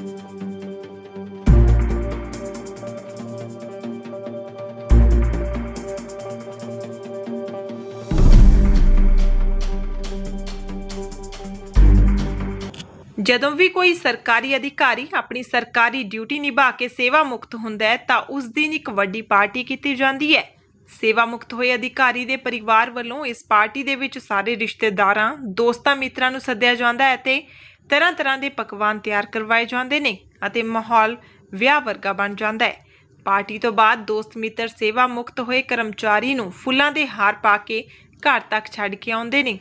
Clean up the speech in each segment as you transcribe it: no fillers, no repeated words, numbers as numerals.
ਜਦੋਂ ਵੀ ਕੋਈ ਸਰਕਾਰੀ ਅਧਿਕਾਰੀ ਆਪਣੀ ਸਰਕਾਰੀ ਡਿਊਟੀ ਨਿਭਾ ਕੇ ਸੇਵਾ ਮੁਕਤ ਹੁੰਦਾ ਹੈ ਤਾਂ ਉਸ ਦਿਨ ਇੱਕ ਵੱਡੀ ਪਾਰਟੀ ਕੀਤੀ ਜਾਂਦੀ ਹੈ। ਸੇਵਾ ਮੁਕਤ ਹੋਏ ਅਧਿਕਾਰੀ ਦੇ ਪਰਿਵਾਰ ਵੱਲੋਂ ਇਸ ਪਾਰਟੀ ਦੇ ਵਿੱਚ ਸਾਰੇ ਰਿਸ਼ਤੇਦਾਰਾਂ, ਦੋਸਤਾਂ, ਮਿੱਤਰਾਂ ਨੂੰ ਸੱਦਿਆ ਜਾਂਦਾ ਹੈ ਤੇ ਤਰ੍ਹਾਂ ਦੇ ਪਕਵਾਨ ਤਿਆਰ ਕਰਵਾਏ ਜਾਂਦੇ ਨੇ ਅਤੇ ਮਾਹੌਲ ਵਿਆਹ ਵਰਗਾ ਬਣ ਜਾਂਦਾ ਹੈ। ਪਾਰਟੀ ਤੋਂ ਬਾਅਦ ਦੋਸਤ ਮਿੱਤਰ ਸੇਵਾ ਮੁਕਤ ਹੋਏ ਕਰਮਚਾਰੀ ਨੂੰ ਫੁੱਲਾਂ ਦੇ ਹਾਰ ਪਾ ਕੇ ਘਰ ਤੱਕ ਛੱਡ ਕੇ ਆਉਂਦੇ ਨੇ।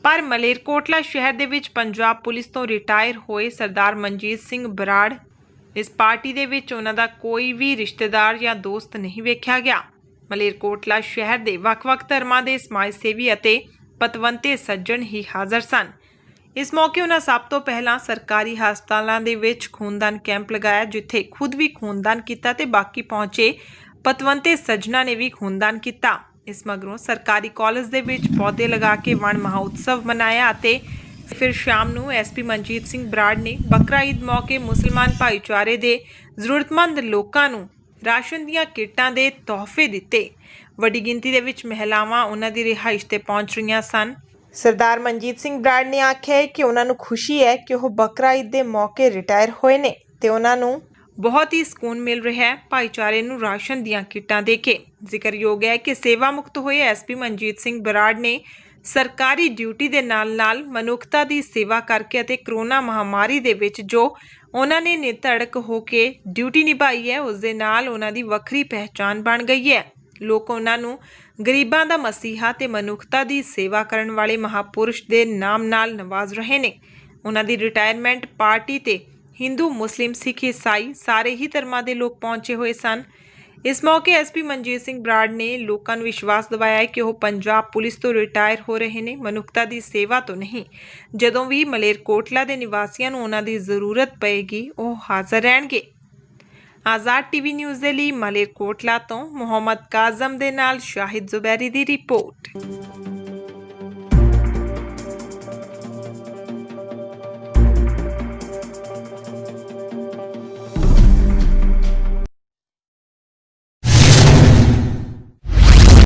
ਪਰ ਮਲੇਰਕੋਟਲਾ ਸ਼ਹਿਰ ਦੇ ਵਿੱਚ ਪੰਜਾਬ ਪੁਲਿਸ ਤੋਂ ਰਿਟਾਇਰ ਹੋਏ ਸਰਦਾਰ ਮਨਜੀਤ ਸਿੰਘ ਬਰਾੜ ਇਸ ਪਾਰਟੀ ਦੇ ਵਿੱਚ ਉਹਨਾਂ ਦਾ ਕੋਈ ਵੀ ਰਿਸ਼ਤੇਦਾਰ ਜਾਂ ਦੋਸਤ ਨਹੀਂ ਵੇਖਿਆ ਗਿਆ। ਮਲੇਰਕੋਟਲਾ ਸ਼ਹਿਰ ਦੇ ਵੱਖ-ਵੱਖ ਧਰਮਾਂ ਦੇ ਸਮਾਜ ਸੇਵੀ ਅਤੇ ਪਤਵੰਤੇ ਸੱਜਣ ਹੀ ਹਾਜ਼ਰ ਸਨ। ਇਸ ਮੌਕੇ ਉਹਨਾਂ ਸਭ ਤੋਂ ਪਹਿਲਾਂ ਸਰਕਾਰੀ ਹਸਪਤਾਲਾਂ ਦੇ ਵਿੱਚ ਖੂਨਦਾਨ ਕੈਂਪ ਲਗਾਇਆ, ਜਿੱਥੇ ਖੁਦ ਵੀ ਖੂਨਦਾਨ ਕੀਤਾ ਤੇ ਬਾਕੀ ਪਹੁੰਚੇ ਪਤਵੰਤੇ ਸੱਜਣਾਂ ਨੇ ਵੀ ਖੂਨਦਾਨ ਕੀਤਾ। ਇਸ ਮਗਰੋਂ ਸਰਕਾਰੀ ਕਾਲਜ ਦੇ ਵਿੱਚ ਪੌਦੇ ਲਗਾ ਕੇ ਵਣ ਮਹਾਉਤਸਵ ਮਨਾਇਆ ਅਤੇ ਫਿਰ ਸ਼ਾਮ ਨੂੰ ਐਸਪੀ ਮਨਜੀਤ ਸਿੰਘ ਬਰਾੜ ਨੇ ਬਕਰਾ ਈਦ ਮੌਕੇ ਮੁਸਲਮਾਨ ਭਾਈਚਾਰੇ ਦੇ ਜ਼ਰੂਰਤਮੰਦ ਲੋਕਾਂ ਨੂੰ ਰਾਸ਼ਨ ਦੀਆਂ ਕਿੱਟਾਂ ਦੇ ਤੋਹਫੇ ਦਿੱਤੇ। ਵੱਡੀ ਗਿਣਤੀ ਦੇ ਵਿੱਚ ਮਹਿਲਾਵਾਂ ਉਹਨਾਂ ਦੀ ਰਿਹਾਇਸ਼ ਤੇ ਪਹੁੰਚ ਰਹੀਆਂ ਸਨ। ਸਰਦਾਰ ਮਨਜੀਤ ਸਿੰਘ ਬਰਾੜ ਨੇ ਆਖਿਆ ਕਿ ਉਹਨਾਂ ਨੂੰ ਖੁਸ਼ੀ ਹੈ ਕਿ ਉਹ ਬਕਰਾ ਈਦ ਦੇ ਮੌਕੇ ਰਿਟਾਇਰ ਹੋਏ ਨੇ ਤੇ ਉਹਨਾਂ ਨੂੰ ਬਹੁਤ ਹੀ ਸਕੂਨ ਮਿਲ ਰਿਹਾ ਹੈ ਭਾਈਚਾਰੇ ਨੂੰ ਰਾਸ਼ਨ ਦੀਆਂ ਕਿੱਟਾਂ ਦੇ ਕੇ। ਜ਼ਿਕਰਯੋਗ ਹੈ ਕਿ ਸੇਵਾ ਮੁਕਤ ਹੋਏ ਐਸਪੀ ਮਨਜੀਤ ਸਿੰਘ ਬਰਾੜ ਨੇ ਸਰਕਾਰੀ ਡਿਊਟੀ ਦੇ ਨਾਲ-ਨਾਲ ਮਨੁੱਖਤਾ ਦੀ ਸੇਵਾ ਕਰਕੇ ਅਤੇ ਕਰੋਨਾ ਮਹਾਮਾਰੀ ਦੇ ਵਿੱਚ ਜੋ ਉਹਨਾਂ ਨੇ ਨਿਧੜਕ ਹੋ ਕੇ ਡਿਊਟੀ ਨਿਭਾਈ ਹੈ, ਉਸ ਦੇ ਨਾਲ ਉਹਨਾਂ ਦੀ ਵੱਖਰੀ ਪਹਿਚਾਣ ਬਣ ਗਈ ਹੈ। ਲੋਕ ਉਹਨਾਂ ਨੂੰ ਗਰੀਬਾਂ ਦਾ ਮਸੀਹਾ ਤੇ ਮਨੁੱਖਤਾ ਦੀ ਸੇਵਾ ਕਰਨ ਵਾਲੇ ਮਹਾਪੁਰਸ਼ ਦੇ ਨਾਮ ਨਾਲ ਨਵਾਜ਼ ਰਹੇ ਨੇ। ਉਹਨਾਂ ਦੀ ਰਿਟਾਇਰਮੈਂਟ ਪਾਰਟੀ ਤੇ ਹਿੰਦੂ, ਮੁਸਲਿਮ, ਸਿੱਖ, ਈਸਾਈ ਸਾਰੇ ਹੀ ਧਰਮਾਂ ਦੇ ਲੋਕ ਪਹੁੰਚੇ ਹੋਏ ਸਨ। ਇਸ ਮੌਕੇ ਐਸਪੀ ਮਨਜੀਤ ਸਿੰਘ ਬਰਾੜ ਨੇ ਲੋਕਾਂ ਨੂੰ ਵਿਸ਼ਵਾਸ ਦਿਵਾਇਆ ਕਿ ਉਹ ਪੰਜਾਬ ਪੁਲਿਸ ਤੋਂ ਰਿਟਾਇਰ ਹੋ ਰਹੇ ਨੇ, ਮਨੁੱਖਤਾ ਦੀ ਸੇਵਾ ਤੋਂ ਨਹੀਂ। ਜਦੋਂ ਵੀ ਮਲੇਰਕੋਟਲਾ ਦੇ ਨਿਵਾਸੀਆਂ ਨੂੰ ਉਹਨਾਂ ਦੀ ਜ਼ਰੂਰਤ ਪਏਗੀ ਉਹ ਹਾਜ਼ਰ ਰਹਿਣਗੇ। ਆਜ਼ਾਦ ਟੀਵੀ ਨਿਊਜ਼ ਦੇ ਲਈ ਮਲੇਰਕੋਟਲਾ ਤੋਂ ਮੁਹੰਮਦ ਕਾਜ਼ਮ ਦੇ ਨਾਲ ਸ਼ਾਹਿਦ ਜ਼ੁਬੈਰੀ ਦੀ ਰਿਪੋਰਟ।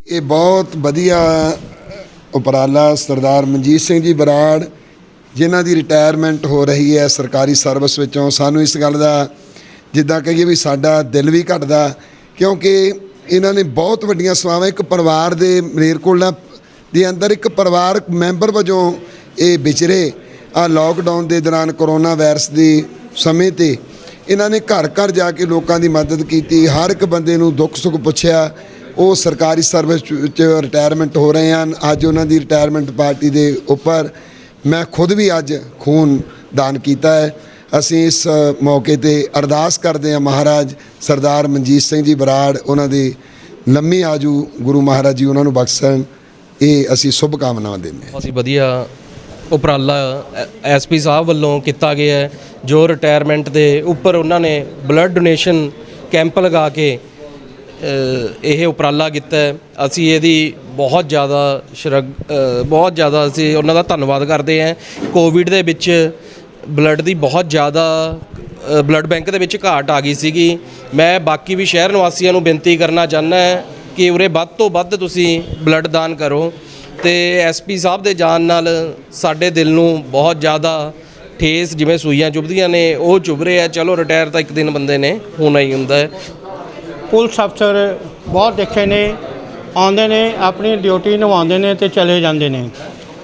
ਇਹ ਬਹੁਤ ਵਧੀਆ ਉਪਰਾਲਾ ਸਰਦਾਰ ਮਨਜੀਤ ਸਿੰਘ ਜੀ ਬਰਾੜ ਜਿਨ੍ਹਾਂ ਦੀ ਰਿਟਾਇਰਮੈਂਟ ਹੋ ਰਹੀ ਹੈ ਸਰਕਾਰੀ ਸਰਵਿਸ ਵਿੱਚੋਂ। ਸਾਨੂੰ ਇਸ ਗੱਲ ਦਾ ਜਿੱਦਾਂ ਕਹੀਏ ਵੀ ਸਾਡਾ ਦਿਲ ਵੀ ਘਟਦਾ, ਕਿਉਂਕਿ ਇਹਨਾਂ ਨੇ ਬਹੁਤ ਵੱਡੀਆਂ ਸੇਵਾਵਾਂ ਇੱਕ ਪਰਿਵਾਰ ਦੇ ਮਲੇਰਕੋਟਲਾ ਦੇ ਅੰਦਰ ਇੱਕ ਪਰਿਵਾਰਕ ਮੈਂਬਰ ਵਜੋਂ ਇਹ ਵਿਚਰੇ। ਆ ਲੋਕਡਾਊਨ ਦੇ ਦੌਰਾਨ ਕਰੋਨਾ ਵਾਇਰਸ ਦੇ ਸਮੇਂ 'ਤੇ ਇਹਨਾਂ ਨੇ ਘਰ ਘਰ ਜਾ ਕੇ ਲੋਕਾਂ ਦੀ ਮਦਦ ਕੀਤੀ, ਹਰ ਇੱਕ ਬੰਦੇ ਨੂੰ ਦੁੱਖ ਸੁੱਖ ਪੁੱਛਿਆ। ਉਹ ਸਰਕਾਰੀ ਸਰਵਿਸ 'ਚ ਰਿਟਾਇਰਮੈਂਟ ਹੋ ਰਹੇ ਹਨ। ਅੱਜ ਉਹਨਾਂ ਦੀ ਰਿਟਾਇਰਮੈਂਟ ਪਾਰਟੀ ਦੇ ਉੱਪਰ ਮੈਂ ਖੁਦ ਵੀ ਅੱਜ ਖੂਨ ਦਾਨ ਕੀਤਾ ਹੈ। ਅਸੀਂ ਇਸ ਮੌਕੇ 'ਤੇ ਅਰਦਾਸ ਕਰਦੇ ਹਾਂ ਮਹਾਰਾਜ ਸਰਦਾਰ ਮਨਜੀਤ ਸਿੰਘ ਜੀ ਬਰਾੜ ਉਹਨਾਂ ਦੀ ਲੰਮੀ ਆਜੂ ਗੁਰੂ ਮਹਾਰਾਜ ਜੀ ਉਹਨਾਂ ਨੂੰ ਬਖਸ਼ਣ, ਇਹ ਅਸੀਂ ਸ਼ੁਭ ਕਾਮਨਾਵਾਂ ਦਿੰਦੇ ਹਾਂ। ਅਸੀਂ ਵਧੀਆ ਉਪਰਾਲਾ ਐਸਪੀ ਸਾਹਿਬ ਵੱਲੋਂ ਕੀਤਾ ਗਿਆ ਹੈ, ਜੋ ਰਿਟਾਇਰਮੈਂਟ ਦੇ ਉੱਪਰ ਉਹਨਾਂ ਨੇ ਬਲੱਡ ਡੋਨੇਸ਼ਨ ਕੈਂਪ ਲਗਾ ਕੇ ਇਹ ਉਪਰਾਲਾ ਕੀਤਾ ਹੈ। ਅਸੀਂ ਇਹਦੀ ਬਹੁਤ ਜ਼ਿਆਦਾ ਅਸੀਂ ਉਹਨਾਂ ਦਾ ਧੰਨਵਾਦ ਕਰਦੇ ਹਾਂ। ਕੋਵਿਡ ਦੇ ਵਿੱਚ ਬਲੱਡ ਦੀ ਬਹੁਤ ਜ਼ਿਆਦਾ ਬਲੱਡ ਬੈਂਕ ਦੇ ਵਿੱਚ ਘਾਟ ਆ ਗਈ ਸੀਗੀ। ਮੈਂ ਬਾਕੀ ਵੀ ਸ਼ਹਿਰ ਨਿਵਾਸੀਆਂ ਨੂੰ ਬੇਨਤੀ ਕਰਨਾ ਚਾਹੁੰਦਾ ਕਿ ਉਰੇ ਵੱਧ ਤੋਂ ਵੱਧ ਤੁਸੀਂ ਬਲੱਡ ਦਾਨ ਕਰੋ। ਤੇ ਐਸਪੀ ਸਾਹਿਬ ਦੇ ਜਾਣ ਨਾਲ ਸਾਡੇ ਦਿਲ ਨੂੰ ਬਹੁਤ ਜ਼ਿਆਦਾ ਠੇਸ, ਜਿਵੇਂ ਸੂਈਆਂ ਚੁੱਭਦੀਆਂ ਨੇ ਉਹ ਚੁੱਭ ਰਿਹਾ। ਚਲੋ ਰਿਟਾਇਰ ਤਾਂ ਇੱਕ ਦਿਨ ਬੰਦੇ ਨੇ ਹੋਣਾ ਹੀ ਹੁੰਦਾ ਹੈ। ਪੁਲਿਸ ਅਫਸਰ ਬਹੁਤ ਦੇਖੇ ਨੇ, ਆਉਂਦੇ ਨੇ ਆਪਣੀ ਡਿਊਟੀ ਨਿਭਾਉਂਦੇ ਨੇ ਤੇ ਚਲੇ ਜਾਂਦੇ ਨੇ,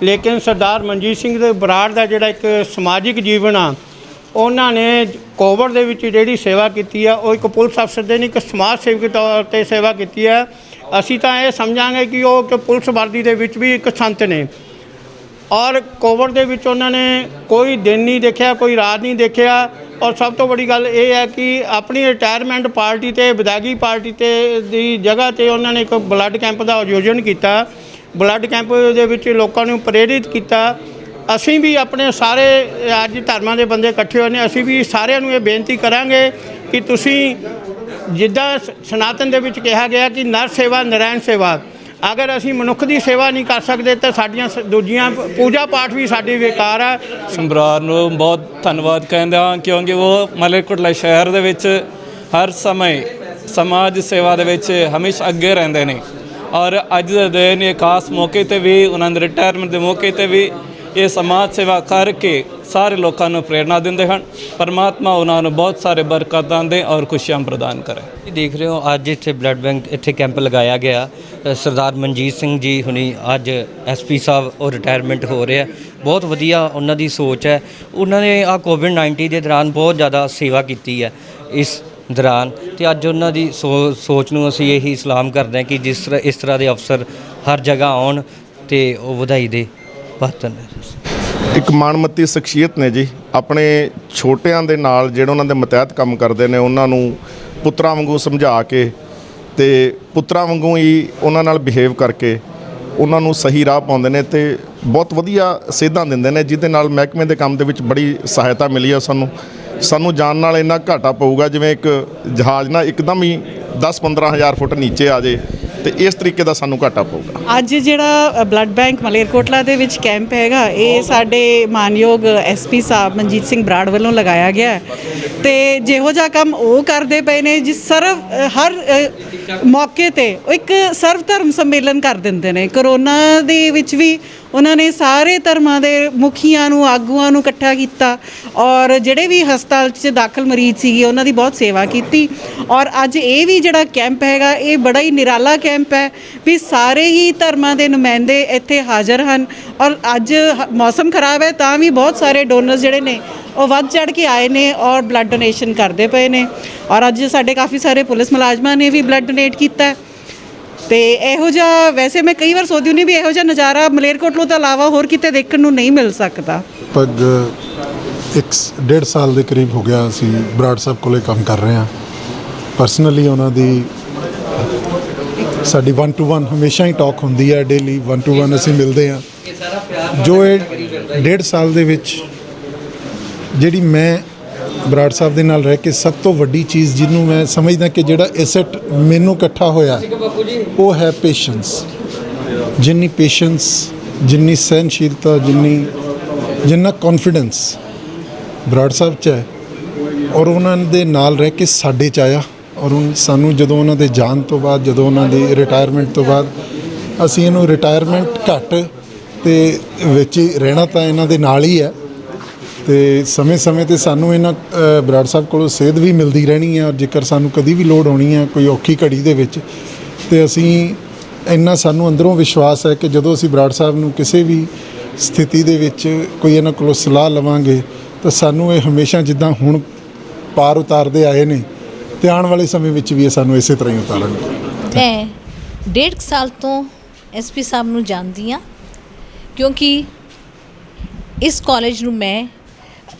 ਲੇਕਿਨ ਸਰਦਾਰ ਮਨਜੀਤ ਸਿੰਘ ਦੇ ਬਰਾੜ ਦਾ ਜਿਹੜਾ ਇੱਕ ਸਮਾਜਿਕ ਜੀਵਨ ਆ, ਉਹਨਾਂ ਨੇ ਕੋਵਿਡ ਦੇ ਵਿੱਚ ਜਿਹੜੀ ਸੇਵਾ ਕੀਤੀ ਆ ਉਹ ਇੱਕ ਪੁਲਿਸ ਅਫਸਰ ਦੇ ਨਹੀਂ, ਇੱਕ ਸਮਾਜ ਸੇਵਕ ਦੇ ਤੌਰ 'ਤੇ ਸੇਵਾ ਕੀਤੀ ਹੈ। ਅਸੀਂ ਤਾਂ ਇਹ ਸਮਝਾਂਗੇ ਕਿ ਉਹ ਇੱਕ ਪੁਲਿਸ ਵਰਦੀ ਦੇ ਵਿੱਚ ਵੀ ਇੱਕ ਸੰਤ ਨੇ। ਔਰ ਕੋਵਿਡ ਦੇ ਵਿੱਚ ਉਹਨਾਂ ਨੇ ਕੋਈ ਦਿਨ ਨਹੀਂ ਦੇਖਿਆ, ਕੋਈ ਰਾਤ ਨਹੀਂ ਦੇਖਿਆ। ਔਰ ਸਭ ਤੋਂ ਵੱਡੀ ਗੱਲ ਇਹ ਹੈ ਕਿ ਆਪਣੀ ਰਿਟਾਇਰਮੈਂਟ ਪਾਰਟੀ 'ਤੇ ਵਿਦਾਇਗੀ ਪਾਰਟੀ 'ਤੇ ਦੀ ਜਗ੍ਹਾ 'ਤੇ ਉਹਨਾਂ ਨੇ ਇੱਕ ਬਲੱਡ ਕੈਂਪ ਦਾ ਆਯੋਜਨ ਕੀਤਾ। ਬਲੱਡ ਕੈਂਪ ਦੇ ਵਿੱਚ ਲੋਕਾਂ ਨੂੰ ਪ੍ਰੇਰਿਤ ਕੀਤਾ। ਅਸੀਂ ਵੀ ਆਪਣੇ ਸਾਰੇ ਅੱਜ ਧਰਮਾਂ ਦੇ ਬੰਦੇ ਇਕੱਠੇ ਹੋਏ ਨੇ, ਅਸੀਂ ਵੀ ਸਾਰਿਆਂ ਨੂੰ ਇਹ ਬੇਨਤੀ ਕਰਾਂਗੇ ਕਿ ਤੁਸੀਂ ਜਿੱਦਾਂ ਸਨਾਤਨ ਦੇ ਵਿੱਚ ਕਿਹਾ ਗਿਆ ਕਿ ਨਰ ਸੇਵਾ ਨਰਾਇਣ ਸੇਵਾ, ਅਗਰ ਅਸੀਂ ਮਨੁੱਖ ਦੀ ਸੇਵਾ ਨਹੀਂ ਕਰ ਸਕਦੇ ਤਾਂ ਸਾਡੀਆਂ ਦੂਜੀਆਂ ਪੂਜਾ ਪਾਠ ਵੀ ਸਾਡੀ ਬੇਕਾਰ ਆ। ਬਰਾੜ ਨੂੰ ਬਹੁਤ ਧੰਨਵਾਦ ਕਹਿੰਦੇ ਹਾਂ ਕਿਉਂਕਿ ਉਹ ਮਲੇਰਕੋਟਲਾ ਸ਼ਹਿਰ ਦੇ ਵਿੱਚ ਹਰ ਸਮੇਂ ਸਮਾਜ ਸੇਵਾ ਦੇ ਵਿੱਚ ਹਮੇਸ਼ਾ ਅੱਗੇ ਰਹਿੰਦੇ ਨੇ ਔਰ ਅੱਜ ਦੇ ਦਿਨ ਇਹ ਖਾਸ ਮੌਕੇ 'ਤੇ ਵੀ ਉਹਨਾਂ ਦੇ ਰਿਟਾਇਰਮੈਂਟ ਦੇ ਮੌਕੇ 'ਤੇ ਵੀ ਇਹ ਸਮਾਜ ਸੇਵਾ ਕਰਕੇ ਸਾਰੇ ਲੋਕਾਂ ਨੂੰ ਪ੍ਰੇਰਨਾ ਦਿੰਦੇ ਹਨ। ਪਰਮਾਤਮਾ ਉਹਨਾਂ ਨੂੰ ਬਹੁਤ ਸਾਰੇ ਬਰਕਤਾਂ ਦੇ ਔਰ ਖੁਸ਼ੀਆਂ ਪ੍ਰਦਾਨ ਕਰੇ। ਦੇਖ ਰਹੇ ਹੋ ਅੱਜ ਇੱਥੇ ਬਲੱਡ ਬੈਂਕ ਇੱਥੇ ਕੈਂਪ ਲਗਾਇਆ ਗਿਆ। ਸਰਦਾਰ ਮਨਜੀਤ ਸਿੰਘ ਜੀ ਹੁਣੀ ਅੱਜ ਐਸਪੀ ਸਾਹਿਬ ਉਹ ਰਿਟਾਇਰਮੈਂਟ ਹੋ ਰਿਹਾ। ਬਹੁਤ ਵਧੀਆ ਉਹਨਾਂ ਦੀ ਸੋਚ ਹੈ। ਉਹਨਾਂ ਨੇ ਆ ਕੋਵਿਡ-19 ਦੇ ਦੌਰਾਨ ਬਹੁਤ ਜ਼ਿਆਦਾ ਸੇਵਾ ਕੀਤੀ ਹੈ ਇਸ ਦੌਰਾਨ, ਤੇ ਅੱਜ ਉਹਨਾਂ ਦੀ ਸੋਚ ਨੂੰ ਅਸੀਂ ਇਹੀ ਸਲਾਮ ਕਰਦੇ ਹਾਂ ਕਿ ਇਸ ਤਰ੍ਹਾਂ ਦੇ ਅਫਸਰ ਹਰ ਜਗ੍ਹਾ ਆਉਣ ਤੇ ਉਹ ਵਧਾਈ ਦੇ ਪਾਤਰ ਨੇ। ਇੱਕ ਮਾਣਮੱਤੀ ਸ਼ਖਸੀਅਤ ਨੇ ਜੀ, ਆਪਣੇ ਛੋਟਿਆਂ ਦੇ ਨਾਲ ਜਿਹੜੇ ਉਹਨਾਂ ਦੇ ਮਤਹਿਤ ਕੰਮ ਕਰਦੇ ਨੇ ਉਹਨਾਂ ਨੂੰ ਪੁੱਤਰਾਂ ਵਾਂਗੂ ਸਮਝਾ ਕੇ ਤੇ ਪੁੱਤਰਾਂ ਵਾਂਗੂ ਹੀ ਉਹਨਾਂ ਨਾਲ ਬਿਹੇਵ ਕਰਕੇ ਉਹਨਾਂ ਨੂੰ ਸਹੀ ਰਾਹ ਪਾਉਂਦੇ ਨੇ ਤੇ ਬਹੁਤ ਵਧੀਆ ਸੇਧਾਂ ਦਿੰਦੇ ਨੇ, ਜਿਹਦੇ ਨਾਲ ਮਹਿਕਮੇ ਦੇ ਕੰਮ ਦੇ ਵਿੱਚ ਬੜੀ ਸਹਾਇਤਾ ਮਿਲੀ ਹੈ ਸਾਨੂੰ ਜਾਣ ਨਾਲ ਇੰਨਾ ਘਾਟਾ ਪਊਗਾ ਜਿਵੇਂ ਇੱਕ ਜਹਾਜ਼ ਨਾ ਇੱਕਦਮ ਹੀ 10-15 ਹਜ਼ਾਰ ਫੁੱਟ ਨੀਚੇ ਆ ਜੇ ਤੇ ਇਸ ਤਰੀਕੇ ਦਾ ਸਾਨੂੰ ਘਾਟਾ ਪਊਗਾ। ਅੱਜ ਜਿਹੜਾ ਬਲੱਡ ਬੈਂਕ ਮਲੇਰਕੋਟਲਾ ਦੇ ਵਿੱਚ ਕੈਂਪ ਹੈਗਾ ਇਹ ਸਾਡੇ ਮਾਨਯੋਗ ਐਸਪੀ ਸਾਹਿਬ ਮਨਜੀਤ ਸਿੰਘ ਬਰਾੜ ਵੱਲੋਂ ਲਗਾਇਆ ਗਿਆ ਤੇ ਜਿਹੋ ਜਿਹਾ ਕੰਮ ਉਹ ਕਰਦੇ ਪਏ ਨੇ ਜਿਸ ਹਰ ਮੌਕੇ ਤੇ ਉਹ ਇੱਕ ਸਰਵ ਧਰਮ ਸੰਮੇਲਨ ਕਰ ਦਿੰਦੇ ਨੇ। ਕਰੋਨਾ ਦੇ ਵਿੱਚ ਵੀ ਉਹਨਾਂ ਨੇ ਸਾਰੇ ਧਰਮਾਂ ਦੇ ਮੁਖੀਆਂ ਨੂੰ ਆਗੂਆਂ ਨੂੰ ਇਕੱਠਾ ਕੀਤਾ ਔਰ ਜਿਹੜੇ ਵੀ ਹਸਪਤਾਲ 'ਚ ਦਾਖਲ ਮਰੀਜ਼ ਸੀਗੇ ਉਹਨਾਂ ਦੀ ਬਹੁਤ ਸੇਵਾ ਕੀਤੀ। ਔਰ ਅੱਜ ਇਹ ਵੀ ਜਿਹੜਾ ਕੈਂਪ ਹੈਗਾ ਇਹ ਬੜਾ ਹੀ ਨਿਰਾਲਾ ਕੈਂਪ ਹੈ ਵੀ ਸਾਰੇ ਹੀ ਧਰਮਾਂ ਦੇ ਨੁਮਾਇੰਦੇ ਇੱਥੇ ਹਾਜ਼ਰ ਹਨ। ਔਰ ਅੱਜ ਮੌਸਮ ਖਰਾਬ ਹੈ ਤਾਂ ਵੀ ਬਹੁਤ ਸਾਰੇ ਡੋਨਰਸ ਜਿਹੜੇ ਨੇ ਉਹ ਵੱਧ ਚੜ੍ਹ ਕੇ ਆਏ ਨੇ ਔਰ ਬਲੱਡ ਡੋਨੇਸ਼ਨ ਕਰਦੇ ਪਏ ਨੇ। ਔਰ ਅੱਜ ਸਾਡੇ ਕਾਫੀ ਸਾਰੇ ਪੁਲਿਸ ਮੁਲਾਜ਼ਮਾਂ ਨੇ ਵੀ ਬਲੱਡ ਡੋਨੇਟ ਕੀਤਾ ਤੇ ਇਹੋ ਜਿਹਾ ਵੈਸੇ ਮੈਂ ਕਈ ਵਾਰ ਸੋਚਦੀ ਹੁੰਦੀ ਵੀ ਇਹੋ ਜਿਹਾ ਨਜ਼ਾਰਾ ਮਲੇਰਕੋਟਲਾ ਤੋਂ ਇਲਾਵਾ ਹੋਰ ਕਿਤੇ ਦੇਖਣ ਨੂੰ ਨਹੀਂ ਮਿਲ ਸਕਦਾ। ਪੱਗ 1.5 ਸਾਲ ਦੇ ਕਰੀਬ ਹੋ ਗਿਆ ਅਸੀਂ ਬਰਾੜ ਸਾਹਿਬ ਕੋਲੇ ਕੰਮ ਕਰ ਰਹੇ ਹਾਂ। ਪਰਸਨਲੀ ਉਹਨਾਂ ਦੀ ਸਾਡੀ 1-to-1 ਹਮੇਸ਼ਾ ਹੀ ਟਾਕ ਹੁੰਦੀ ਹੈ, ਡੇਲੀ 1-to-1 ਅਸੀਂ ਮਿਲਦੇ ਹਾਂ। ਜੋ ਇਹ 1.5 ਸਾਲ ਦੇ ਵਿੱਚ ਜਿਹੜੀ ਮੈਂ ਬਰਾੜ ਸਾਹਿਬ ਦੇ ਨਾਲ ਰਹਿ ਕੇ ਸਭ ਤੋਂ ਵੱਡੀ ਚੀਜ਼ ਜਿਹਨੂੰ ਮੈਂ ਸਮਝਦਾ ਕਿ ਜਿਹੜਾ ਐਸੈਟ ਮੈਨੂੰ ਇਕੱਠਾ ਹੋਇਆ ਉਹ ਹੈ ਪੇਸ਼ੈਂਸ। ਜਿੰਨੀ ਪੇਸ਼ੈਂਸ, ਜਿੰਨੀ ਸਹਿਨਸ਼ੀਲਤਾ, ਜਿੰਨਾ ਕੌਨਫੀਡੈਂਸ ਬਰਾੜ ਸਾਹਿਬ 'ਚ ਹੈ ਔਰ ਉਹਨਾਂ ਦੇ ਨਾਲ ਰਹਿ ਕੇ ਸਾਡੇ 'ਚ ਆਇਆ। ਔਰ ਸਾਨੂੰ ਜਦੋਂ ਉਹਨਾਂ ਦੇ ਜਾਣ ਤੋਂ ਬਾਅਦ, ਜਦੋਂ ਉਹਨਾਂ ਦੀ ਰਿਟਾਇਰਮੈਂਟ ਤੋਂ ਬਾਅਦ ਅਸੀਂ ਇਹਨੂੰ ਰਿਟਾਇਰਮੈਂਟ ਘੱਟ ਤੇ ਵਿੱਚ ਹੀ ਰਹਿਣਾ ਤਾਂ ਇਹਨਾਂ ਦੇ ਨਾਲ ਹੀ ਹੈ ਤੇ ਸਮੇਂ-ਸਮੇਂ 'ਤੇ ਸਾਨੂੰ ਇਹਨਾਂ ਬਰਾੜ ਸਾਹਿਬ ਕੋਲੋਂ ਸੇਧ ਵੀ ਮਿਲਦੀ ਰਹਿਣੀ ਹੈ। ਔਰ ਜੇਕਰ ਸਾਨੂੰ ਕਦੀ ਵੀ ਲੋੜ ਹੋਣੀ ਹੈ ਕੋਈ ਔਖੀ ਘੜੀ ਦੇ ਵਿੱਚ ਤੇ ਅਸੀਂ ਇੰਨਾ ਸਾਨੂੰ ਅੰਦਰੋਂ ਵਿਸ਼ਵਾਸ ਹੈ ਕਿ ਜਦੋਂ ਅਸੀਂ ਬਰਾੜ ਸਾਹਿਬ ਨੂੰ ਕਿਸੇ ਵੀ ਸਥਿਤੀ ਦੇ ਵਿੱਚ ਕੋਈ ਇਹਨਾਂ ਕੋਲੋਂ ਸਲਾਹ ਲਵਾਂਗੇ ਤਾਂ ਸਾਨੂੰ ਇਹ ਹਮੇਸ਼ਾ ਜਿੱਦਾਂ ਹੁਣ ਪਾਰ ਉਤਾਰਦੇ ਆਏ ਨੇ ਤੇ ਆਉਣ ਵਾਲੇ ਸਮੇਂ ਵਿੱਚ ਵੀ ਇਹ ਸਾਨੂੰ ਇਸੇ ਤਰ੍ਹਾਂ ਹੀ ਉਤਾਰਨਗੇ। ਮੈਂ 1.5 ਸਾਲ ਤੋਂ ਐਸਪੀ ਸਾਹਿਬ ਨੂੰ ਜਾਣਦੀ ਹਾਂ ਕਿਉਂਕਿ ਇਸ ਕਾਲਜ ਨੂੰ ਮੈਂ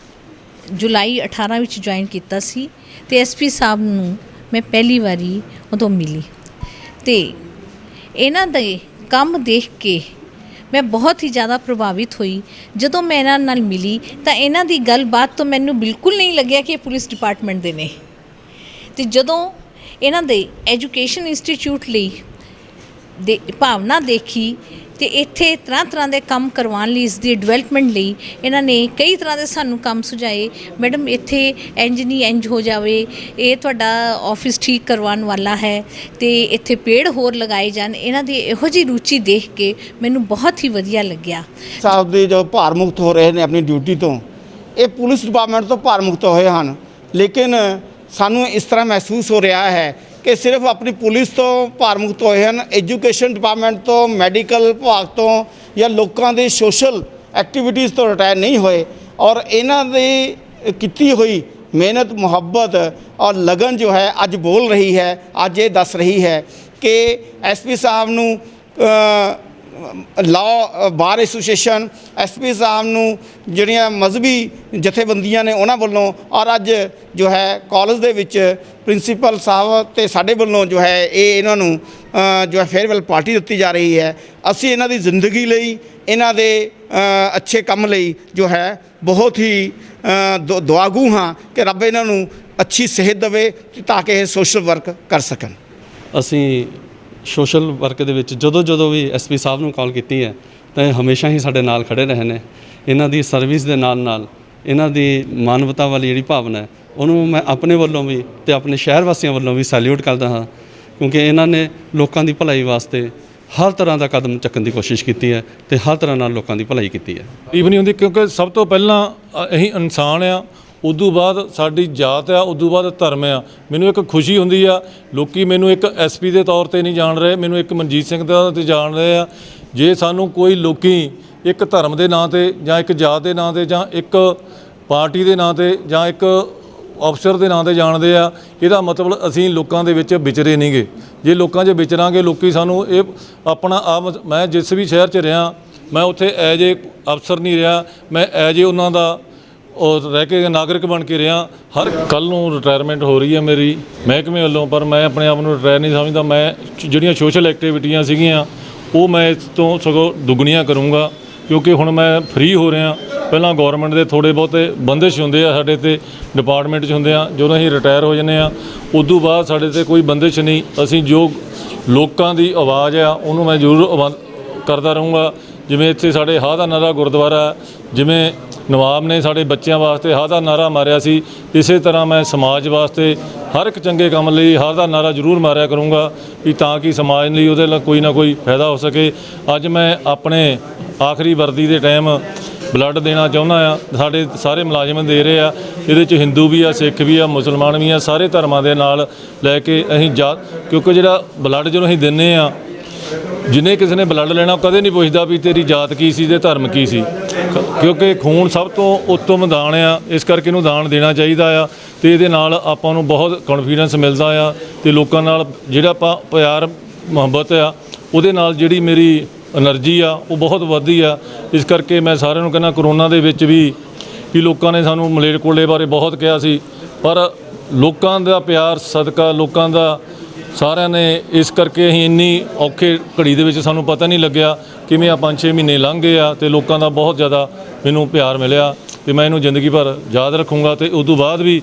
ਜੁਲਾਈ 18 ਵਿੱਚ ਜੁਆਇਨ ਕੀਤਾ ਸੀ ਤੇ ਐਸਪੀ ਸਾਹਿਬ ਨੂੰ ਮੈਂ ਪਹਿਲੀ ਵਾਰੀ ਉਦੋਂ ਮਿਲੀ ਤੇ ਇਹਨਾਂ ਦੇ ਕੰਮ ਦੇਖ ਕੇ ਮੈਂ ਬਹੁਤ ਹੀ ਜ਼ਿਆਦਾ ਪ੍ਰਭਾਵਿਤ ਹੋਈ। ਜਦੋਂ ਮੈਂ ਇਹਨਾਂ ਨਾਲ ਮਿਲੀ ਤਾਂ ਇਹਨਾਂ ਦੀ ਗੱਲਬਾਤ ਤੋਂ ਮੈਨੂੰ ਬਿਲਕੁਲ ਨਹੀਂ ਲੱਗਿਆ ਕਿ ਇਹ ਪੁਲਿਸ ਡਿਪਾਰਟਮੈਂਟ ਦੇ ਨੇ ਤੇ ਜਦੋਂ ਇਹਨਾਂ ਦੇ ਐਜੂਕੇਸ਼ਨ ਇੰਸਟੀਚਿਊਟ ਲਈ ਦੇ ਭਾਵਨਾ ਦੇਖੀ ਤੇ ਇੱਥੇ ਤਰ੍ਹਾਂ ਦੇ ਕੰਮ ਕਰਵਾਉਣ ਲਈ, ਇਸ ਦੀ ਡਿਵੈਲਪਮੈਂਟ ਲਈ ਇਹਨਾਂ ਨੇ ਕਈ ਤਰ੍ਹਾਂ ਦੇ ਸਾਨੂੰ ਕੰਮ ਸੁਝਾਏ। ਮੈਡਮ ਇੱਥੇ ਇੰਜ ਨਹੀਂ ਇੰਜ ਹੋ ਜਾਵੇ, ਇਹ ਤੁਹਾਡਾ ਆਫਿਸ ਠੀਕ ਕਰਵਾਉਣ ਵਾਲਾ ਹੈ ਤੇ ਇੱਥੇ ਪੇੜ ਹੋਰ ਲਗਾਏ ਜਾਣ। ਇਹਨਾਂ ਦੀ ਇਹੋ ਜਿਹੀ ਰੁਚੀ ਦੇਖ ਕੇ ਮੈਨੂੰ ਬਹੁਤ ਹੀ ਵਧੀਆ ਲੱਗਿਆ। ਸਾਹਿਬ ਦੇ ਜੋ ਭਾਰ ਮੁਕਤ ਹੋ ਰਹੇ ਨੇ ਆਪਣੀ ਡਿਊਟੀ ਤੋਂ, ਇਹ ਪੁਲਿਸ ਡਿਪਾਰਟਮੈਂਟ ਤੋਂ ਭਾਰ ਮੁਕਤ ਹੋਏ ਹਨ, ਲੇਕਿਨ ਸਾਨੂੰ ਇਸ ਤਰ੍ਹਾਂ ਮਹਿਸੂਸ ਹੋ ਰਿਹਾ ਹੈ ਕਿ ਸਿਰਫ ਆਪਣੀ ਪੁਲਿਸ ਤੋਂ ਭਾਰ ਮੁਕਤ ਹੋਏ ਹਨ, ਐਜੂਕੇਸ਼ਨ ਡਿਪਾਰਟਮੈਂਟ ਤੋਂ, ਮੈਡੀਕਲ ਵਿਭਾਗ ਤੋਂ ਜਾਂ ਲੋਕਾਂ ਦੇ ਸੋਸ਼ਲ ਐਕਟੀਵਿਟੀਜ਼ ਤੋਂ ਰਿਟਾਇਰ ਨਹੀਂ ਹੋਏ। ਔਰ ਇਹਨਾਂ ਦੀ ਕੀਤੀ ਹੋਈ ਮਿਹਨਤ, ਮੁਹੱਬਤ ਔਰ ਲਗਨ ਜੋ ਹੈ ਅੱਜ ਬੋਲ ਰਹੀ ਹੈ, ਅੱਜ ਇਹ ਦੱਸ ਰਹੀ ਹੈ ਕਿ ਐਸਪੀ ਸਾਹਿਬ ਨੂੰ ਲਾਅ ਬਾਰ ਐਸੋਸੀਏਸ਼ਨ, ਐਸਪੀ ਸਾਹਿਬ ਨੂੰ ਜਿਹੜੀਆਂ ਮਜ਼ਹਬੀ ਜਥੇਬੰਦੀਆਂ ਨੇ ਉਹਨਾਂ ਵੱਲੋਂ ਔਰ ਅੱਜ ਜੋ ਹੈ ਕਾਲਜ ਦੇ ਵਿੱਚ ਪ੍ਰਿੰਸੀਪਲ ਸਾਹਿਬ ਤੇ ਸਾਡੇ ਵੱਲੋਂ ਜੋ ਹੈ ਇਹ ਇਹਨਾਂ ਨੂੰ ਜੋ ਹੈ ਫੇਅਰਵੈਲ ਪਾਰਟੀ ਦਿੱਤੀ ਜਾ ਰਹੀ ਹੈ। ਅਸੀਂ ਇਹਨਾਂ ਦੀ ਜ਼ਿੰਦਗੀ ਲਈ, ਇਹਨਾਂ ਦੇ ਅੱਛੇ ਕੰਮ ਲਈ ਜੋ ਹੈ ਬਹੁਤ ਹੀ ਦੁਆਗੂ ਹਾਂ ਕਿ ਰੱਬ ਇਹਨਾਂ ਨੂੰ ਅੱਛੀ ਸਿਹਤ ਦੇਵੇ ਤਾਂ ਕਿ ਇਹ ਸੋਸ਼ਲ ਵਰਕ ਕਰ ਸਕਣ। ਅਸੀਂ ਸੋਸ਼ਲ ਵਰਕ ਦੇ ਵਿੱਚ ਜਦੋਂ ਵੀ ਐਸਪੀ ਸਾਹਿਬ ਨੂੰ ਕਾਲ ਕੀਤੀ ਹੈ ਤਾਂ ਇਹ ਹਮੇਸ਼ਾ ਹੀ ਸਾਡੇ ਨਾਲ ਖੜੇ ਰਹੇ ਨੇ। ਇਹਨਾਂ ਦੀ ਸਰਵਿਸ ਦੇ ਨਾਲ ਇਹਨਾਂ ਦੀ ਮਾਨਵਤਾ ਵਾਲੀ ਜਿਹੜੀ ਭਾਵਨਾ ਹੈ ਉਹਨੂੰ ਮੈਂ ਆਪਣੇ ਵੱਲੋਂ ਵੀ ਤੇ ਆਪਣੇ ਸ਼ਹਿਰ ਵਾਸੀਆਂ ਵੱਲੋਂ ਵੀ ਸੈਲਿਊਟ ਕਰਦਾ ਹਾਂ, ਕਿਉਂਕਿ ਇਹਨਾਂ ਨੇ ਲੋਕਾਂ ਦੀ ਭਲਾਈ ਵਾਸਤੇ ਹਰ ਤਰ੍ਹਾਂ ਦਾ ਕਦਮ ਚੱਕਣ ਦੀ ਕੋਸ਼ਿਸ਼ ਕੀਤੀ ਹੈ ਤੇ ਹਰ ਤਰ੍ਹਾਂ ਨਾਲ ਲੋਕਾਂ ਦੀ ਭਲਾਈ ਕੀਤੀ ਹੈ। ਤਕਲੀਫ ਨਹੀਂ ਹੁੰਦੀ ਕਿਉਂਕਿ ਸਭ ਤੋਂ ਪਹਿਲਾਂ ਅਸੀਂ ਇਨਸਾਨ ਆ, ਉਦੋਂ ਬਾਅਦ ਸਾਡੀ ਜਾਤ ਆ, ਉਦੋਂ ਬਾਅਦ ਧਰਮ ਆ। ਮੈਨੂੰ ਇੱਕ ਖੁਸ਼ੀ ਹੁੰਦੀ ਆ, ਲੋਕੀ ਮੈਨੂੰ ਇੱਕ ਐਸਪੀ ਦੇ ਤੌਰ ਤੇ ਨਹੀਂ ਜਾਣ ਰਹੇ, ਮੈਨੂੰ ਇੱਕ ਮਨਜੀਤ ਸਿੰਘ ਦੇ ਤੌਰ ਤੇ ਜਾਣ ਰਹੇ ਆ। ਜੇ ਸਾਨੂੰ ਕੋਈ ਲੋਕੀ ਇੱਕ ਧਰਮ ਦੇ ਨਾਂ ਤੇ ਜਾਂ ਇੱਕ ਜਾਤ ਦੇ ਨਾਂ ਤੇ ਜਾਂ ਇੱਕ ਪਾਰਟੀ ਦੇ ਨਾਂ ਤੇ ਜਾਂ ਇੱਕ ਅਫਸਰ ਦੇ ਨਾਂ ਤੇ ਜਾਣਦੇ ਆ, ਇਹਦਾ ਮਤਲਬ ਅਸੀਂ ਲੋਕਾਂ ਦੇ ਵਿੱਚ ਵਿਚਰੇ ਨਹੀਂਗੇ। ਜੇ ਲੋਕਾਂ 'ਚ ਵਿਚਰਾਂਗੇ, ਲੋਕੀ ਸਾਨੂੰ ਇਹ ਆਪਣਾ ਆਪ, ਮੈਂ ਜਿਸ ਵੀ ਸ਼ਹਿਰ 'ਚ ਰਿਹਾ ਮੈਂ ਉੱਥੇ ਐਜ ਏ ਅਫਸਰ ਨਹੀਂ ਰਿਹਾ, ਮੈਂ ਐਜ ਏ ਉਹਨਾਂ ਦਾ ਔਰ ਰਹਿ ਕੇ ਨਾਗਰਿਕ ਬਣ ਕੇ ਰਿਹਾ। ਹਰ ਕੱਲ੍ਹ ਨੂੰ ਰਿਟਾਇਰਮੈਂਟ ਹੋ ਰਹੀ ਹੈ ਮੇਰੀ ਮਹਿਕਮੇ ਵੱਲੋਂ, ਪਰ ਮੈਂ ਆਪਣੇ ਆਪ ਨੂੰ ਰਿਟਾਇਰ ਨਹੀਂ ਸਮਝਦਾ। ਮੈਂ ਜਿਹੜੀਆਂ ਸੋਸ਼ਲ ਐਕਟੀਵਿਟੀਆਂ ਸੀਗੀਆਂ ਉਹ ਮੈਂ ਇਸ ਤੋਂ ਸਗੋਂ ਦੁੱਗਣੀਆਂ ਕਰੂੰਗਾ, ਕਿਉਂਕਿ ਹੁਣ ਮੈਂ ਫ੍ਰੀ ਹੋ ਰਿਹਾ। ਪਹਿਲਾਂ ਗੌਰਮੈਂਟ ਦੇ ਥੋੜ੍ਹੇ ਬਹੁਤੇ ਬੰਦਿਸ਼ ਹੁੰਦੇ ਆ ਸਾਡੇ 'ਤੇ, ਡਿਪਾਰਟਮੈਂਟ 'ਚ ਹੁੰਦੇ ਆ। ਜਦੋਂ ਅਸੀਂ ਰਿਟਾਇਰ ਹੋ ਜਾਂਦੇ ਆ ਉਦੋਂ ਬਾਅਦ ਸਾਡੇ 'ਤੇ ਕੋਈ ਬੰਦਿਸ਼ ਨਹੀਂ। ਅਸੀਂ ਜੋ ਲੋਕਾਂ ਦੀ ਆਵਾਜ਼ ਆ ਉਹਨੂੰ ਮੈਂ ਜ਼ਰੂਰ ਕਰਦਾ ਰਹੂੰਗਾ। ਜਿਵੇਂ ਇੱਥੇ ਸਾਡੇ ਹਾਅ ਦਾ ਨਾਰਾ ਗੁਰਦੁਆਰਾ, ਜਿਵੇਂ ਨਵਾਬ ਨੇ ਸਾਡੇ ਬੱਚਿਆਂ ਵਾਸਤੇ ਹਾਅ ਦਾ ਨਾਰਾ ਮਾਰਿਆ ਸੀ, ਇਸੇ ਤਰ੍ਹਾਂ ਮੈਂ ਸਮਾਜ ਵਾਸਤੇ ਹਰ ਇੱਕ ਚੰਗੇ ਕੰਮ ਲਈ ਹਾਅ ਦਾ ਨਾਰਾ ਜ਼ਰੂਰ ਮਾਰਿਆ ਕਰੂੰਗਾ, ਵੀ ਤਾਂ ਕਿ ਸਮਾਜ ਲਈ ਉਹਦੇ ਲਈ ਕੋਈ ਨਾ ਕੋਈ ਫਾਇਦਾ ਹੋ ਸਕੇ। ਅੱਜ ਮੈਂ ਆਪਣੇ ਆਖਰੀ ਵਰਦੀ ਦੇ ਟਾਈਮ ਬਲੱਡ ਦੇਣਾ ਚਾਹੁੰਦਾ ਆ। ਸਾਡੇ ਸਾਰੇ ਮੁਲਾਜ਼ਮ ਦੇ ਰਹੇ ਆ, ਇਹਦੇ 'ਚ ਹਿੰਦੂ ਵੀ ਆ, ਸਿੱਖ ਵੀ ਆ, ਮੁਸਲਮਾਨ ਵੀ ਆ, ਸਾਰੇ ਧਰਮਾਂ ਦੇ ਨਾਲ ਲੈ ਕੇ ਅਸੀਂ ਕਿਉਂਕਿ ਜਿਹੜਾ ਬਲੱਡ ਜਦੋਂ ਅਸੀਂ ਦਿੰਦੇ ਆ, ਜਿਹਨੇ ਕਿਸੇ ਨੇ ਬਲੱਡ ਲੈਣਾ ਕਦੇ ਨਹੀਂ ਪੁੱਛਦਾ ਵੀ ਤੇਰੀ ਜਾਤ ਕੀ ਸੀ ਤੇ ਧਰਮ ਕੀ ਸੀ, ਕਿਉਂਕਿ ਖੂਨ ਸਭ ਤੋਂ ਉੱਤਮ ਦਾਨ ਆ। ਇਸ ਕਰਕੇ ਇਹਨੂੰ ਦਾਨ ਦੇਣਾ ਚਾਹੀਦਾ ਆ ਤੇ ਇਹਦੇ ਨਾਲ ਆਪਾਂ ਨੂੰ ਬਹੁਤ ਕੌਨਫੀਡੈਂਸ ਮਿਲਦਾ ਆ ਤੇ ਲੋਕਾਂ ਨਾਲ ਜਿਹੜਾ ਆਪਾਂ ਪਿਆਰ ਮੁਹੱਬਤ ਆ ਉਹਦੇ ਨਾਲ ਜਿਹੜੀ ਮੇਰੀ ਐਨਰਜੀ ਆ ਉਹ ਬਹੁਤ ਵੱਧਦੀ ਆ। ਇਸ ਕਰਕੇ ਮੈਂ ਸਾਰਿਆਂ ਨੂੰ ਕਹਿੰਦਾ, ਕਰੋਨਾ ਦੇ ਵਿੱਚ ਵੀ ਲੋਕਾਂ ਨੇ ਸਾਨੂੰ ਮਲੇਰਕੋਟਲੇ ਬਾਰੇ ਬਹੁਤ ਕਿਹਾ ਸੀ, ਪਰ ਲੋਕਾਂ ਦਾ ਪਿਆਰ ਸਦਕਾ, ਲੋਕਾਂ ਦਾ ਸਾਰਿਆਂ ਨੇ, ਇਸ ਕਰਕੇ ਅਸੀਂ ਇੰਨੀ ਔਖੇ ਘੜੀ ਦੇ ਵਿੱਚ ਸਾਨੂੰ ਪਤਾ ਨਹੀਂ ਲੱਗਿਆ ਕਿਵੇਂ ਆ 5-6 ਮਹੀਨੇ ਲੰਘ ਗਏ ਆ ਤੇ ਲੋਕਾਂ ਦਾ ਬਹੁਤ ਜ਼ਿਆਦਾ ਮੈਨੂੰ ਪਿਆਰ ਮਿਲਿਆ ਤੇ ਮੈਂ ਇਹਨੂੰ ਜ਼ਿੰਦਗੀ ਭਰ ਯਾਦ ਰੱਖੂੰਗਾ। ਤੇ ਉਸ ਤੋਂ ਬਾਅਦ ਵੀ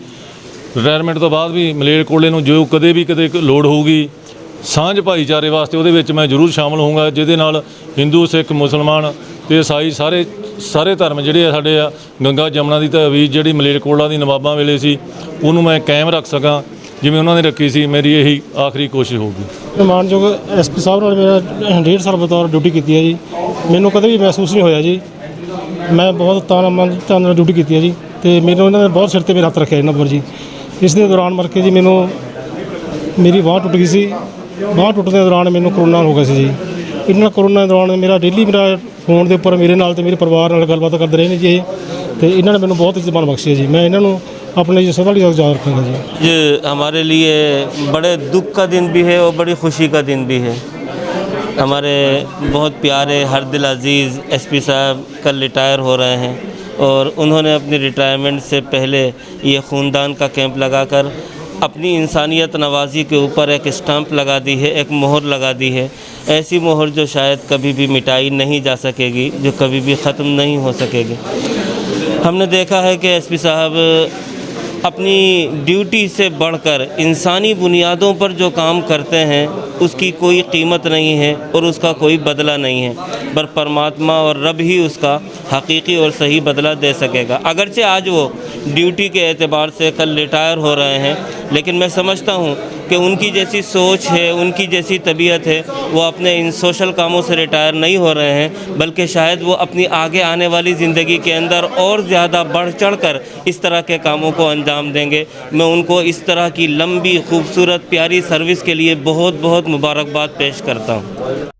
ਰਿਟਾਇਰਮੈਂਟ ਤੋਂ ਬਾਅਦ ਵੀ ਮਲੇਰਕੋਟਲੇ ਨੂੰ ਜੋ ਕਦੇ ਲੋੜ ਹੋਊਗੀ ਸਾਂਝ ਭਾਈਚਾਰੇ ਵਾਸਤੇ ਉਹਦੇ ਵਿੱਚ ਮੈਂ ਜ਼ਰੂਰ ਸ਼ਾਮਲ ਹੋਊਂਗਾ, ਜਿਹਦੇ ਨਾਲ ਹਿੰਦੂ, ਸਿੱਖ, ਮੁਸਲਮਾਨ ਤੇ ਈਸਾਈ ਸਾਰੇ ਧਰਮ ਜਿਹੜੇ ਆ ਸਾਡੇ ਆ, ਗੰਗਾ ਜਮਨਾ ਦੀ ਤਹਵੀਜ਼ ਜਿਹੜੀ ਮਲੇਰਕੋਟਲਾ ਦੀ ਨਵਾਬਾਂ ਵੇਲੇ ਸੀ ਉਹਨੂੰ ਮੈਂ ਕਾਇਮ ਰੱਖ ਸਕਾਂ ਜਿਵੇਂ ਉਹਨਾਂ ਨੇ ਰੱਖੀ ਸੀ। ਮੇਰੀ ਇਹੀ ਆਖਰੀ ਕੋਸ਼ਿਸ਼ ਹੋਊਗੀ। ਮਾਨਯੋਗ ਐਸਪੀ ਸਾਹਿਬ ਨਾਲ ਮੇਰਾ 1.5 ਸਾਲ ਬਤੌਰ ਡਿਊਟੀ ਕੀਤੀ ਹੈ ਜੀ। ਮੈਨੂੰ ਕਦੇ ਵੀ ਮਹਿਸੂਸ ਨਹੀਂ ਹੋਇਆ ਜੀ, ਮੈਂ ਬਹੁਤ ਤਾਨ ਨਾਲ ਡਿਊਟੀ ਕੀਤੀ ਹੈ ਜੀ ਤੇ ਮੈਨੂੰ ਇਹਨਾਂ ਨੇ ਬਹੁਤ ਸਿਰ 'ਤੇ ਮੇਰਾ ਹੱਥ ਰੱਖਿਆ ਇਹਨਾਂ ਪਰ ਜੀ। ਇਸ ਦੇ ਦੌਰਾਨ ਮਰ ਕੇ ਜੀ ਮੈਨੂੰ ਮੇਰੀ ਬਾਂਹ ਟੁੱਟ ਗਈ ਸੀ। ਬਾਂਹ ਟੁੱਟਣ ਦੇ ਦੌਰਾਨ ਮੈਨੂੰ ਕਰੋਨਾ ਹੋ ਗਿਆ ਸੀ ਜੀ। ਇਹਨਾਂ ਕਰੋਨਾ ਦੇ ਦੌਰਾਨ ਮੇਰਾ ਫੋਨ ਦੇ ਉੱਪਰ ਮੇਰੇ ਨਾਲ ਤੇ ਮੇਰੇ ਪਰਿਵਾਰ ਨਾਲ ਗੱਲਬਾਤ ਕਰਦੇ ਰਹੇ ਨੇ ਜੀ ਇਹ, ਤੇ ਇਹਨਾਂ ਨੇ ਮੈਨੂੰ ਬਹੁਤ ਇੱਜ਼ਤ-ਮਾਣ ਬਖਸ਼ੀ ਹੈ ਜੀ। मैं इन्होंने अपने जी सदा याद रखूँगा जी। ये हमारे लिए बड़े दुख का दिन भी है और बड़ी खुशी का दिन भी है। हमारे बहुत प्यारे हर दिल अजीज़ एसपी साहब कल रिटायर हो रहे हैं और उन्होंने अपनी रिटायरमेंट से पहले ये खूनदान का कैंप लगाकर अपनी इंसानियत नवाजी के ऊपर एक स्टैंप लगा दी है, एक मोहर लगा दी है। ऐसी मोहर जो शायद कभी भी मिटाई नहीं जा सकेगी, जो कभी भी ख़त्म नहीं हो सकेगी। हमने देखा है कि एसपी साहब अपनी ड्यूटी से बढ़कर इंसानी बुनियादों पर जो काम करते हैं उसकी कोई कीमत नहीं है और उसका कोई बदला नहीं है, पर परमात्मा और रब ही उसका हकीकी और सही बदला दे सकेगा। अगरचे आज वो ड्यूटी के एतबार से कल रिटायर हो रहे हैं, लेकिन मैं समझता हूँ कि उनकी जैसी सोच है, उनकी जैसी तबीयत है, वो अपने इन सोशल कामों से रिटायर नहीं हो रहे हैं, बल्कि शायद वो अपनी आगे आने वाली ज़िंदगी के अंदर और ज़्यादा बढ़ चढ़ कर इस तरह के कामों को अंजाम देंगे। मैं उनको इस तरह की लंबी खूबसूरत प्यारी सर्विस के लिए बहुत बहुत मुबारकबाद पेश करता हूँ।